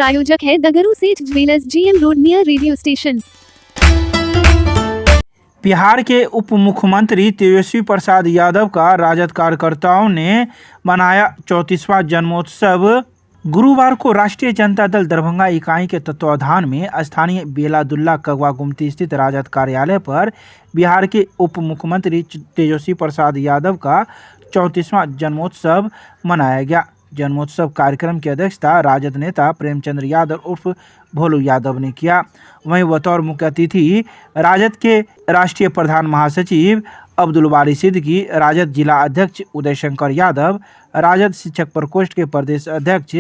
प्रायोजक है दगरू सेठ jewellers, GM road near radio station. Bihar के उप मुख्यमंत्री तेजस्वी प्रसाद यादव का राजद कार्यकर्ताओं ने मनाया 34वां जन्मोत्सव। गुरुवार को राष्ट्रीय जनता दल दरभंगा इकाई के तत्वावधान में स्थानीय बेलादुल्ला कगवा गुमती स्थित राजद कार्यालय पर बिहार के उप मुख्यमंत्री तेजस्वी प्रसाद यादव का 34वां जन्मोत्सव मनाया गया। जन्मोत्सव कार्यक्रम की अध्यक्षता राजद नेता प्रेमचंद्र यादव उर्फ भोलू यादव ने किया। वहीं बतौर मुख्य अतिथि राजद के राष्ट्रीय प्रधान महासचिव अब्दुल बारी सिद्दीकी, राजद जिला अध्यक्ष उदय शंकर यादव, राजद शिक्षक प्रकोष्ठ के प्रदेश अध्यक्ष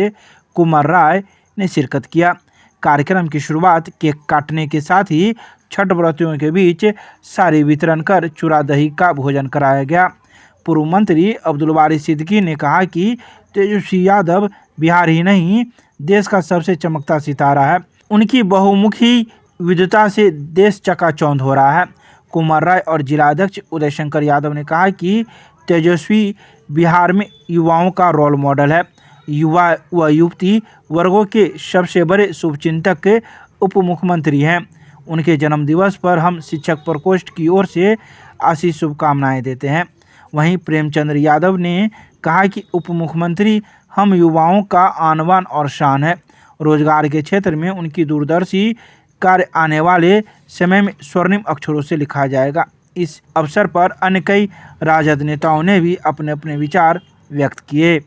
कुमार राय ने शिरकत किया। कार्यक्रम की शुरुआत केक काटने के साथ ही छठ व्रतियों के बीच साड़ी वितरण कर चूड़ा दही का भोजन कराया गया। पूर्व मंत्री अब्दुल बारी सिद्दीकी ने कहा कि तेजस्वी यादव बिहार ही नहीं देश का सबसे चमकता सितारा है। उनकी बहुमुखी विद्वता से देश चकाचौंध हो रहा है। कुमार राय और जिला अध्यक्ष उदय शंकर यादव ने कहा कि तेजस्वी बिहार में युवाओं का रोल मॉडल है। युवा व युवती वर्गों के सबसे बड़े शुभचिंतक के उप मुख्यमंत्री हैं। उनके जन्मदिवस पर हम शिक्षक प्रकोष्ठ की ओर से आशीष शुभकामनाएं देते हैं। वहीं प्रेमचंद्र यादव ने कहा कि उप मुख्यमंत्री हम युवाओं का आनवान और शान है। रोजगार के क्षेत्र में उनकी दूरदर्शी कार्य आने वाले समय में स्वर्णिम अक्षरों से लिखा जाएगा। इस अवसर पर अन्य कई राजद नेताओं ने भी अपने अपने विचार व्यक्त किए।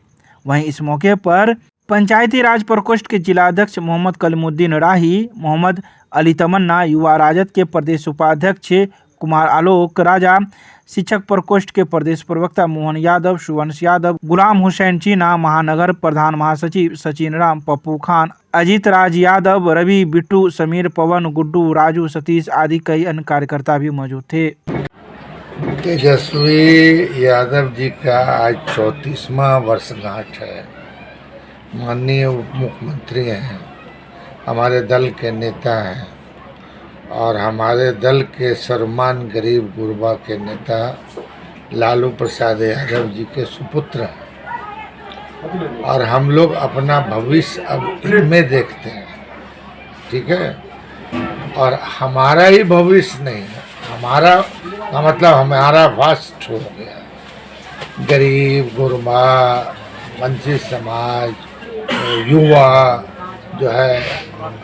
वहीं इस मौके पर पंचायती राज प्रकोष्ठ के जिला अध्यक्ष मोहम्मद कलीमुद्दीन राही, मोहम्मद अली तमन्ना, युवा राजद के प्रदेश उपाध्यक्ष कुमार आलोक राजा, शिक्षक प्रकोष्ठ के प्रदेश प्रवक्ता मोहन यादव, सुवंश यादव, गुलाम हुसैन चीना, महानगर प्रधान महासचिव सचिन राम, पप्पू खान, अजीत राज यादव, रवि, बिट्टू, समीर, पवन, गुड्डू, राजू, सतीश आदि कई अन्य कार्यकर्ता भी मौजूद थे। तेजस्वी यादव जी का आज 34वां वर्षगांठ है। माननीय उप मुख्यमंत्री हैं, हमारे दल के नेता हैं और हमारे दल के सर्वमान्य गरीब गुरबा के नेता लालू प्रसाद यादव जी के सुपुत्र हैं और हम लोग अपना भविष्य अब इनमें देखते हैं। ठीक है, और हमारा ही भविष्य नहीं है, हमारा का मतलब हमारा वास्ट हो गया। गरीब गुरबा, वंचित समाज, युवा जो है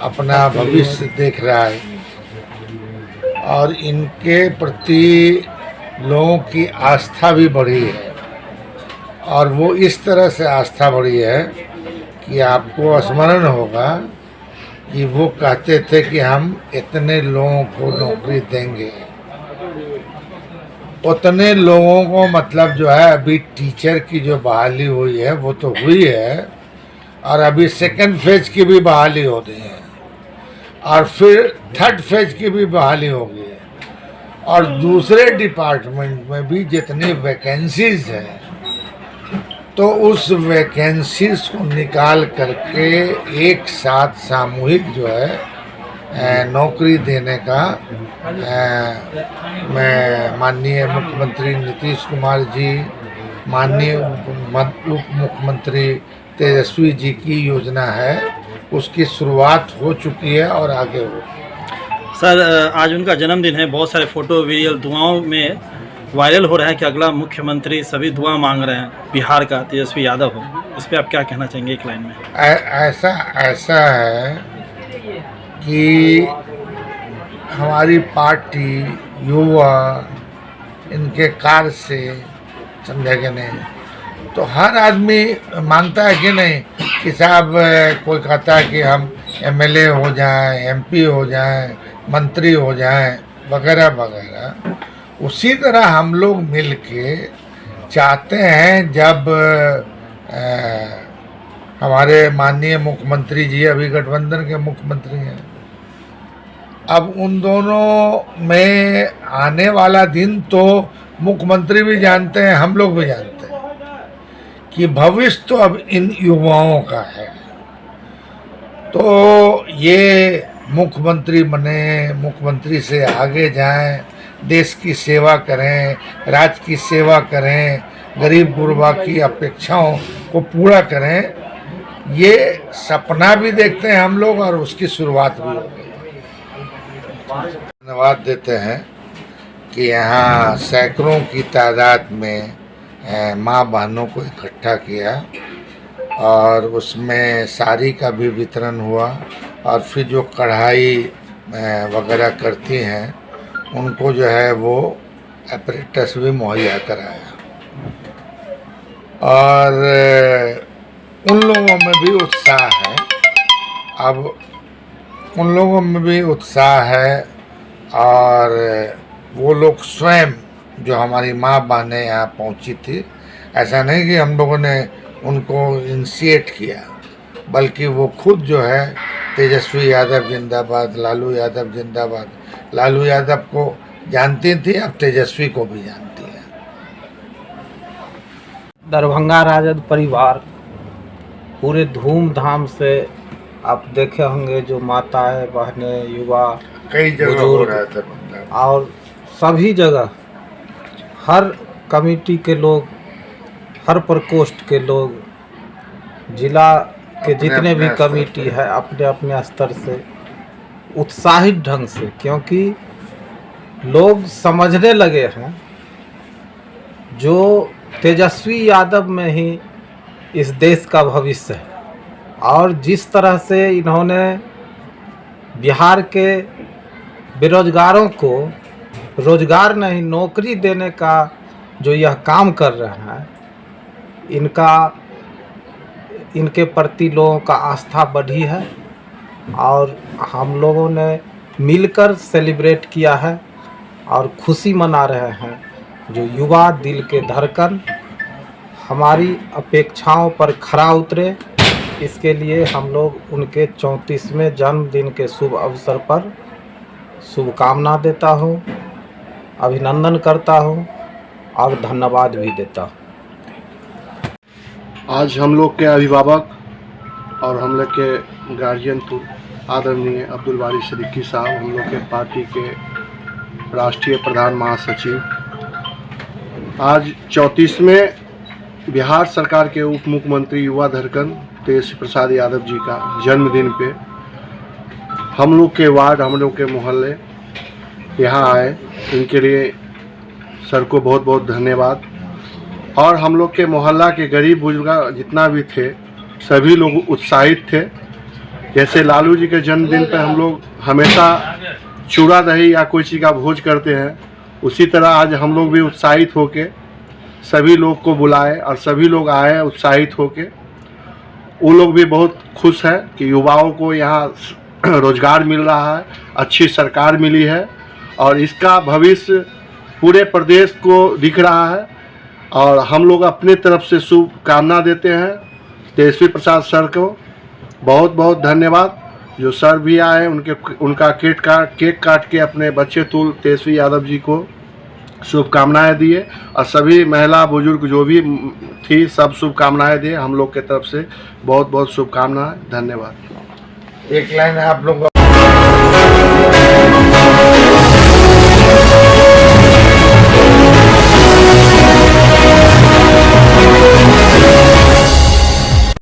अपना भविष्य देख रहा है और इनके प्रति लोगों की आस्था भी बढ़ी है। और वो इस तरह से आस्था बढ़ी है कि आपको स्मरण होगा कि वो कहते थे कि हम इतने लोगों को नौकरी देंगे। उतने लोगों को मतलब जो है अभी टीचर की जो बहाली हुई है वो तो हुई है और अभी सेकंड फेज की भी बहाली हो रही है और फिर थर्ड फेज की भी बहाली होगी और दूसरे डिपार्टमेंट में भी जितनी वैकेंसीज हैं तो उस वैकेंसीज को निकाल करके एक साथ सामूहिक जो है नौकरी देने का मैं माननीय मुख्यमंत्री नीतीश कुमार जी, माननीय उप मुख्यमंत्री तेजस्वी जी की योजना है, उसकी शुरुआत हो चुकी है और आगे हो। सर, आज उनका जन्मदिन है, बहुत सारे फोटो वीडियो दुआओं में वायरल हो रहा है कि अगला मुख्यमंत्री सभी दुआ मांग रहे हैं बिहार का तेजस्वी यादव हो। इस पर आप क्या कहना चाहेंगे एक लाइन में? ऐसा है कि हमारी पार्टी, युवा, इनके कार्य से समझे कि नहीं, तो हर आदमी मांगता है कि नहीं कि साहब कोई कहता है कि हम एमएलए हो जाएं, एमपी हो जाएं, मंत्री हो जाएं वगैरह वगैरह। उसी तरह हम लोग मिलके चाहते हैं जब हमारे माननीय मुख्यमंत्री जी अभी गठबंधन के मुख्यमंत्री हैं, अब उन दोनों में आने वाला दिन तो मुख्यमंत्री भी जानते हैं, हम लोग भी जानते हैं कि भविष्य तो अब इन युवाओं का है। तो ये मुख्यमंत्री बने, मुख्यमंत्री से आगे जाएं, देश की सेवा करें, राज्य की सेवा करें, गरीब गुरबा की अपेक्षाओं को पूरा करें। ये सपना भी देखते हैं हम लोग और उसकी शुरुआत भी हो गई। धन्यवाद देते हैं कि यहाँ सैकड़ों की तादाद में माँ बहनों को इकट्ठा किया और उसमें साड़ी का भी वितरण हुआ और फिर जो कढ़ाई वगैरह करती हैं उनको जो है वो एपरेटस भी मुहैया कराया और उन लोगों में भी उत्साह है। अब उन लोगों में भी उत्साह है और वो लोग स्वयं जो हमारी माँ बहनें यहाँ पहुँची थी, ऐसा नहीं कि हम लोगों ने उनको इनिशिएट किया, बल्कि वो खुद जो है तेजस्वी यादव जिंदाबाद, लालू यादव जिंदाबाद, लालू यादव को जानती थी, अब तेजस्वी को भी जानती है। दरभंगा राजद परिवार पूरे धूमधाम से आप देखे होंगे, जो माताएं बहनें युवा कई जगह हो रहा था और सभी जगह हर कमेटी के लोग, हर प्रकोष्ठ के लोग, जिला के जितने भी कमेटी है अपने अपने स्तर से उत्साहित ढंग से, क्योंकि लोग समझने लगे हैं जो तेजस्वी यादव में ही इस देश का भविष्य है। और जिस तरह से इन्होंने बिहार के बेरोजगारों को रोजगार नहीं नौकरी देने का जो यह काम कर रहे हैं, इनके प्रति लोगों का आस्था बढ़ी है और हम लोगों ने मिलकर सेलिब्रेट किया है और खुशी मना रहे हैं। जो युवा दिल के धड़कन हमारी अपेक्षाओं पर खरा उतरे, इसके लिए हम लोग उनके 34वें जन्मदिन के शुभ अवसर पर शुभकामना देता हूँ, अभिनंदन करता हूँ और धन्यवाद भी देता हूँ। आज हम लोग के अभिभावक और हम लोग के गार्जियन तो आदरणीय अब्दुल बारी सिद्दीकी साहब, हम लोग के पार्टी के राष्ट्रीय प्रधान महासचिव, आज 34वें बिहार सरकार के उप मुख्यमंत्री युवा धड़कन तेजस्वी प्रसाद यादव जी का जन्मदिन पे हम लोग के वार्ड, हम लोग के मोहल्ले यहाँ आए। इनके लिए सर को बहुत बहुत धन्यवाद। और हम लोग के मोहल्ला के गरीब बुजुर्ग जितना भी थे सभी लोग उत्साहित थे। जैसे लालू जी के जन्मदिन पे हम लोग हमेशा चूड़ा दही या कोई चीज़ का भोज करते हैं, उसी तरह आज हम लोग भी उत्साहित होके सभी लोग को बुलाए और सभी लोग आए उत्साहित होके। वो लोग भी बहुत खुश हैं कि युवाओं को यहाँ रोजगार मिल रहा है, अच्छी सरकार मिली है और इसका भविष्य पूरे प्रदेश को दिख रहा है। और हम लोग अपने तरफ से शुभकामना देते हैं तेजस्वी प्रसाद सर को। बहुत बहुत धन्यवाद। जो सर भी आए उनका केक काट के अपने बच्चे तुल तेजस्वी यादव जी को शुभकामनाएं दिए और सभी महिला बुजुर्ग जो भी थी सब शुभकामनाएं दिए। हम लोग के तरफ से बहुत बहुत शुभकामनाएं। धन्यवाद। एक लाइन आप लोग